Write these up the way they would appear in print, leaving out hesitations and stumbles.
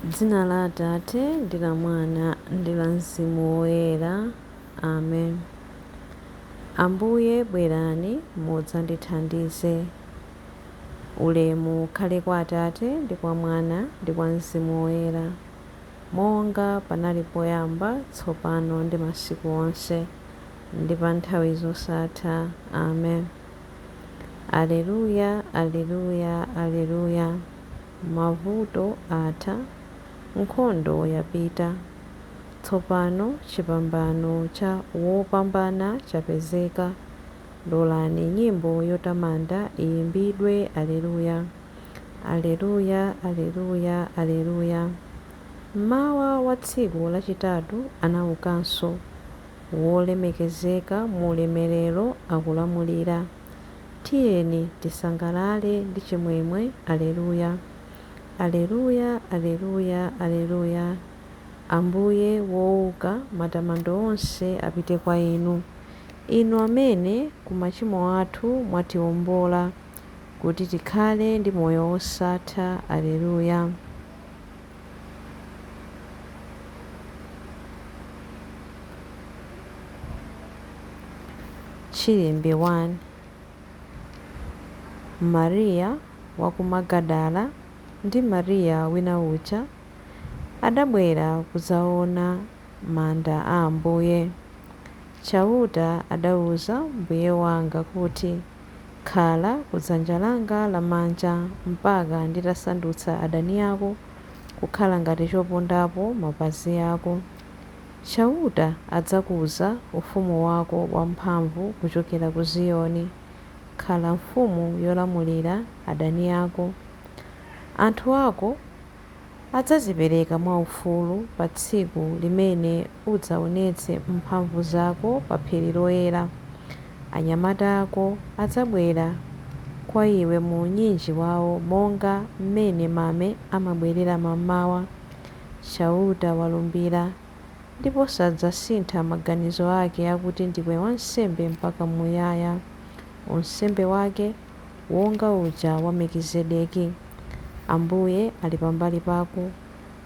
Dzina la Atate ndi la Mwana ndi la Mzimu Woyera. Amen. Ambuye bwerani mudzandithandize. Ulemu ukhale kwa Atate ndi kwa Mwana ndi kwa Mzimu Woyera, monga panali poyamba, tsopano ndi masiku onse, ndi pa nthawi zosatha. Amen. Aleluya, aleluya, aleluya. Mavuto atha, nkhondo yapita, tsopano chipambano cha wopambana chapezeka. Lolani nyimbo yotamanda iyimbidwe. Aleluya, aleluya, aleluya, aleluya. Mmawa wa tsiku lachitatu anaukanso, wolemekezeka mu ulemerero akulamulira. Tiyeni tisangalale ndi chimwemwe. Aleluya, aleluya, aleluya, aleluya. Ambuye wouka, matamando onse apite kwa inu. Inu amene ku machimo athu mwatiwombola, kuti tikhale ndi moyo wosatha. Aleluya. Chilimbi 1. Mariya wa ku Magadala ndi Mariya wina uja adabwera kudzaona manda a Ambuye. Chauta adawuza Mbuye wanga kuti, khala kudzanja langa lamanja mpaka nditasandutsa adani ako kukhala ngati chopondapo mapazi ako. Chauta adzakuza ufumu wako wamphamvu kuchokera ku Ziyoni. Khala mfumu yolamulira adani ako. Anthu ako adzazipereka mwaufulu pa tsiku limene udzaonetse mphamvu zako pa phiri loyera. Anyamata ako adzabwera kwa iwe mu unyinji wawo, monga mmene mame amabwerera mammawa. Chauta walumbira ndipo sadzasintha maganizo ake akuti ndiwe wansembe mpaka muyaya, unsembe wake wonga uja wa Mekisedeki. Ambuye ali pambali pako,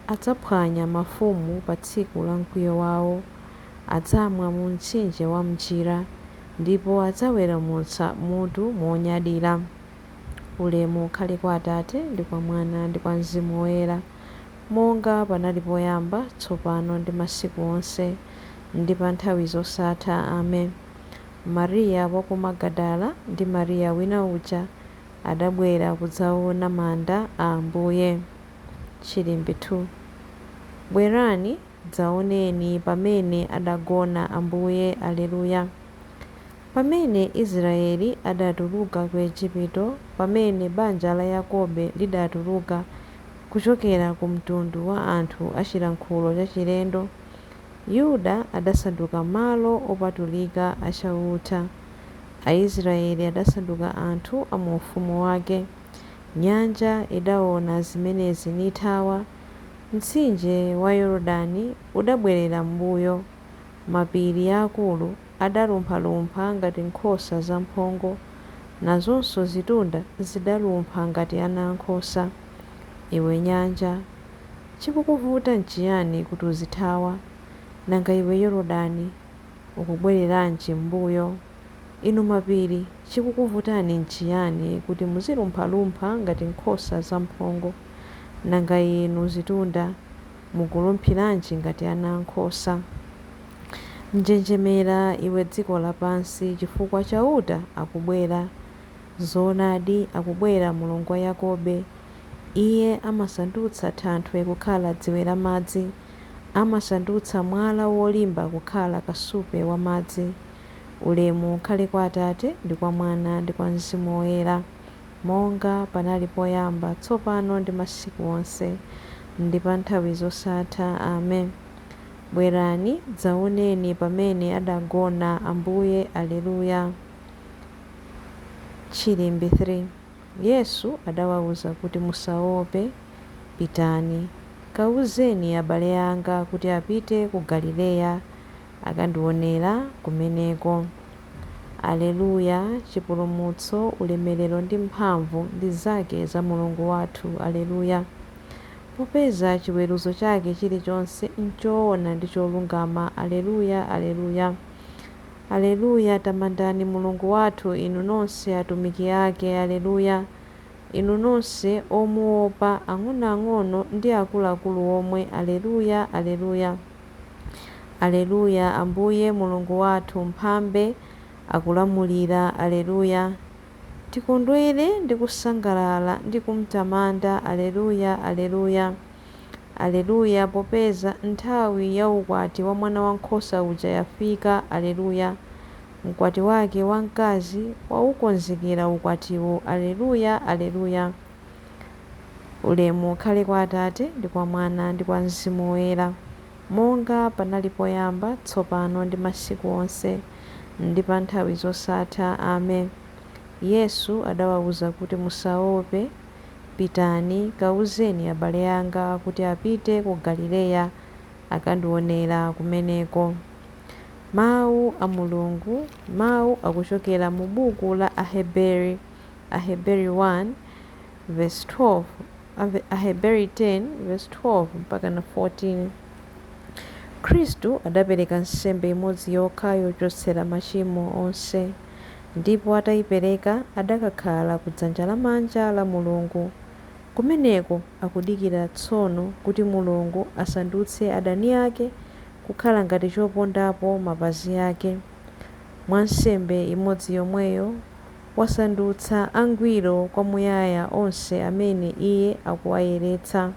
adzaphwanya mafumu pa tsiku la mkwiyo wawo. Adzamwa mu mtsinje wa mchira, ndipo adzaweramutsa mutu monyadira. Ulemu ukhale kwa Atate ndi kwa Mwana ndi kwa Mzimu Woyera, monga panali poyamba, tsopano ndi masiku onse, ndi pa nthawi zosatha. Amen. Mariya wa ku Magadala ndi Mariya wina uja adabwera kudzaona manda a Ambuye. Chilimbi 2. Bwerani dzaoneni pamene adagona Ambuye. Aleluya. Pamene Israeli adatuluka ku Igupto, pamene banja la Yakobe lidatuluka kuchokera ku mtundu wa anthu achilankhulo chachilendo, Yuda adasanduka malo opatulika achauta. Aisraeli adasanduka anthu a mu ufumu wake. Nyanja idaona zimenezi nithawa. Mtsinje wa Yorodani udabwerera m'mbuyo. Mapiri aakulu adalumphalumpha ngati nkhosa zamphongo, nazonso zitunda zidalumpha ngati ana ankhosa. Iwe nyanja, chikukuvuta n'chiyani kuti uzithawa? Nanga iwe Yorodani, ukubwereranji m'mbuyo? Inu mapiri, chikukuvutani n'chiyani kuti muzilumphalumpha ngati nkhosa zamphongo? Nanga inu zitunda, mukulumphiranji ngati ana ankhosa? Njenjemera iwe dziko lapansi, chifukwa chauta akubwera. Zoonadi akubwera Mulungu wa Yakobe. Iye amasandutsa thanthwe kukhala dziwe la madzi, amasandutsa mwala wolimba kukhala kasupe wa madzi. Ulemu ukhale kwa Atate ndi kwa Mwana ndi kwa Mzimu Woyera, monga panali poyamba, tsopano ndi masiku onse, ndi pa nthawi zosatha. Amen. Bwerani dzaoneni pamene adagona Ambuye. Aleluya. Chilimbi 3. Yesu adawawuza kuti musaope, pitani kawuzeni abale anga kuti apite ku Galileya, akandionera kumeneko. Aleluya. Chipulumutso, ulemerero ndi mphamvu ndi zake za Mulungu wathu. Aleluya. popeza chiweruzo chake chilichonse nchoona ndi cholungama. Aleluya, aleluya. Aleluya, tamandani Mulungu wathu inu nonse atumiki ake. Aleluya. Inu nonse omuopa, ang'onoang'ono ndi akuluakulu omwe. Aleluya, aleluya. Aleluya, Ambuye Mulungu wathu mphambe akulamulira. Aleluya. Tikondwere ndi kusangalala ndi kumtamanda. Aleluya, aleluya. Aleluya, popeza nthawi ya ukwati wa mwana wankhosa uja yafika. Aleluya. Mkwati wake wamkazi waukonzekera ukwatiwo. Aleluya, aleluya. Ulemu ukhale kwa Atate ndi kwa Mwana ndi kwa Mzimu Woyera, monga panali poyamba, tsopano ndi masiku onse ndi pa nthawi zosatha. Amen. Yesu adawawuza kuti musaope, pitani kawuzeni abale anga kuti apite ku Galileya akandionera kumeneko. Mawu a Mulungu, mawu akuchokera mu buku la Aheberi 1 verse 12, Aheberi 10 verse 12 mpaka na 14. Khristu adapereka nsembe imodzi yokha yochotsera machimo onse, ndipo atayipereka adakakhala kudzanja lamanja la Mulungu. Kumeneko akudikira tsono kuti Mulungu asandutse adani ake kukhala ngati chopondapo mapazi ake. Mwa nsembe imodzi yomweyo wasandutsa angwiro kwamuyaya onse amene iye akuwayeretsa.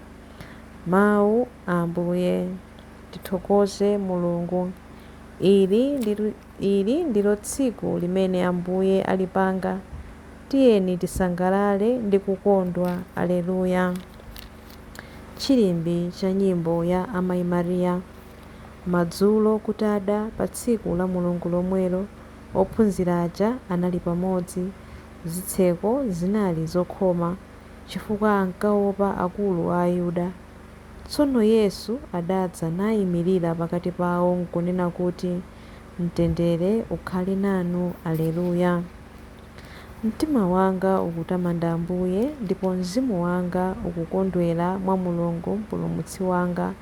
Mawu a Ambuye. Tithokoze Mulungu. Ili ndilo tsiku limene Ambuye alipanga. Tiyeni tisangalale ndi kukondwa. Aleluya. Chilimbi cha nyimbo ya Amayi Mariya. Madzulo kutada pa tsiku la Mulungu lomwelo, ophunzira aja anali pamodzi. Zitseko zinali zokhoma chifukwa ankaopa akulu a Ayuda. Tsono Yesu adadza nayimirira pakati pawo nkunena kuti, mtendere ukhale nanu. Aleluya. Mtima wanga ukutamanda Ambuye, ndipo mzimu wanga ukukondwera mwa Mulungu mpulumutsi wanga,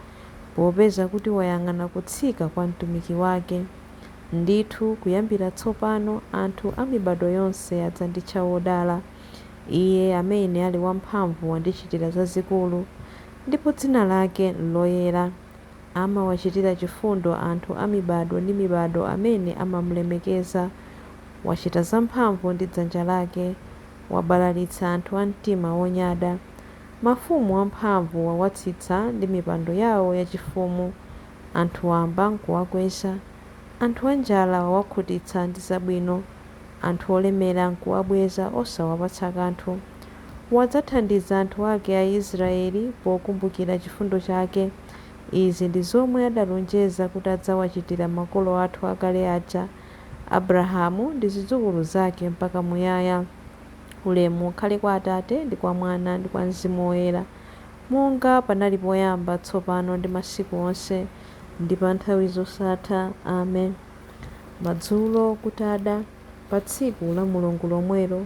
popeza kuti wayang'ana kutsika kwa mtumiki wake. Ndithu kuyambira tsopano anthu a mibado yonse adzanditcha wodala. Iye amene ali wamphamvu wandichitira zazikulu, ndipo dzina lake loyera. Amawachitira chifundo anthu a mibado ndi mibado amene amamulemekeza. Wachita zamphamvu ndi dzanja lake, wabalalitsa anthu a mtima wonyada. Mafumu amphamvu wawatsitsa ndi mipando yawo yachifumu. Anthu wamba nkuwakweza, anthu anjala wawakhutitsa ndi zabwino. Anthu olemera nkuwabweza osawapatsa kanthu. Wadzathandiza anthu ake a Israeli pokumbukira chifundo chake. Izi ndi zomwe adalonjeza kuti adzawachitira makolo athu akale aja, Abrahamu ndi zidzukulu zake mpaka muyaya. Ulemu ukhale kwa Atate ndi kwa Mwana ndi kwa Mzimu Woyera, monga panali poyamba, tsopano ndi masiku onse ndi pa nthawi zosatha. Amen. Madzulo kutada pa tsiku la Mulungu lomwelo,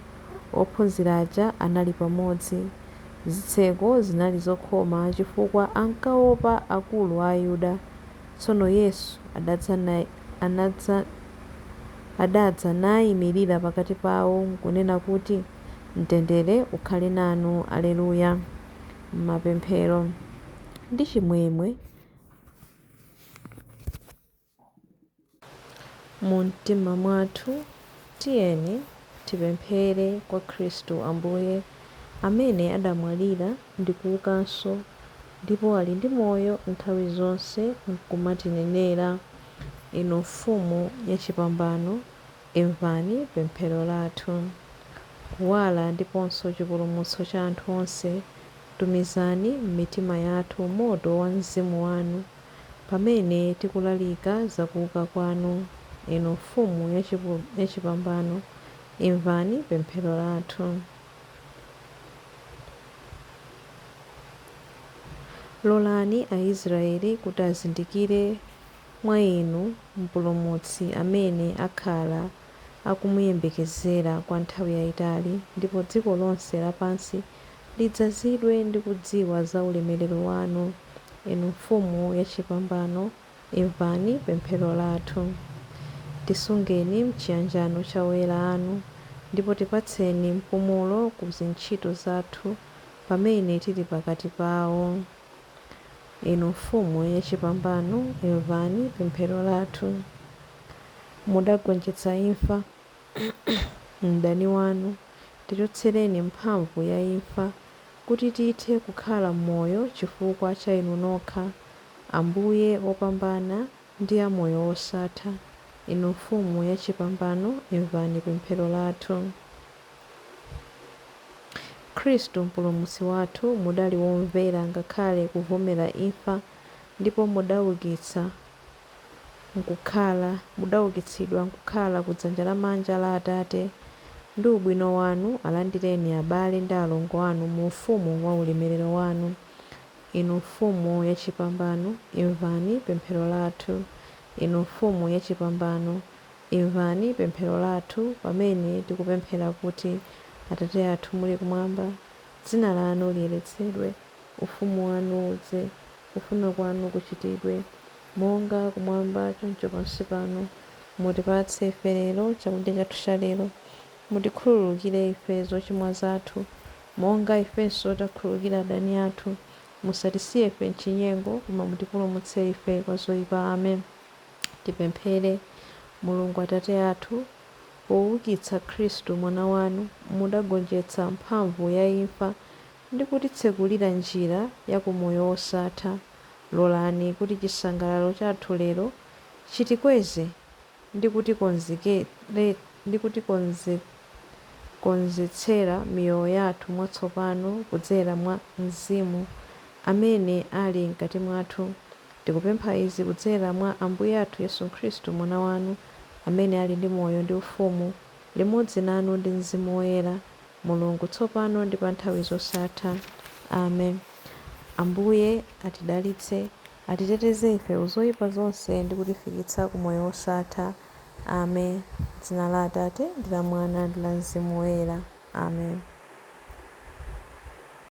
ophunzira aja anali pamodzi. Zitseko zinali zokhoma chifukwa ankaopa akulu a Ayuda. Tsono Yesu adadza nayimirira pakati pawo nkunena kuti, mtendere ukhale nanu. Aleluya. Mapemphero. Ndi chimwemwe mu mtima mwathu, tiyeni tipemphere kwa Khristu Ambuye, amene adamwalira ndi kuukanso, ndipo ali ndi moyo nthawi zonse nkumatinenera. Inu mfumu yachipambano, imvani pemphero lathu. Kuwala ndiponso chipulumutso cha anthu onse, tumizani m'mitima yathu moto wa mzimu wanu, pamene tikulalika zakuuka kwanu. Inu mfumu yachipambano, imvani pemphero lathu. Lolani Aisraeli kuti azindikire mwa inu mpulumutsi amene akhala akumuyembekezera kwa nthawi yayitali, ndipo dziko lonse lapansi lidzazidwe ndi kudziwa za ulemerero wanu. Inu mfumu yachipambano, imvani pemphero lathu. Tisungeni mchiyanjano cha oyera anu, ndipo tipatseni mpumulo ku zintchito zathu pamene tili pakati pawo. Inu mfumu yachipambano, imvani pemphero lathu. Mudagonjetsa imfa mdani wanu, tichotsereni mphamvu ya imfa kuti tithe kukhala m'moyo chifukwa cha inu nokha, Ambuye opambana ndi amoyo osatha. Inu mfumu yachipambano, imvani pemphero lathu. Khristu mpulumutsi wathu, mudali womvera ngakhale kuvomera imfa, ndipo mudaukitsidwa nkukhala kudzanja lamanja la Atate. Ndi ubwino wanu alandireni abale ndi alongo anu mu ufumu wa ulemerero wanu. Inu mfumu yachipambano, imvani pemphero lathu. Inu mfumu yachipambano, imvani pemphero lathu pamene tikupemphera kuti: Atate athu muli kumwamba, dzina lanu liyeretsedwe, ufumu wanu udze, kufuna kwanu kuchitidwe monga kumwamba choncho pansi pano. Mutipatse ife lero chakudya chathu cha lero. Mutikhululukire ife zochimwa zathu monga ifenso takhululukira adani athu. Musatisiye ife mchinyengo, koma mutipulumutse ife kwa zoyipa. Amen. Tipemphere. Mulungu Atate athu, poukitsa Khristu mwana wanu, mudagonjetsa mphamvu ya imfa ndi kutitsekulira njira ya kumoyo osatha. Lolani kuti chisangalalo chathu lero chitikweze ndi kutikonzetsera miyoyo yathu mwatsopano kudzera mwa Mzimu amene ali mkati mwathu. Tikupempha izi kudzera mwa Ambuye athu Yesu Khristu mwana wanu, amene ali ndi moyo ndi ufumu limodzi nanu ndi Mzimu Woyera, Mulungu tsopano ndi pa nthawi zosatha. Amen. Ambuye atidalitse, atiteteze ife uzoyipa zonse ndi kutifikitsa ku moyo wosatha. Amen. Dzina la Atate ndi la Mwana ndi la Mzimu Woyera. Amen.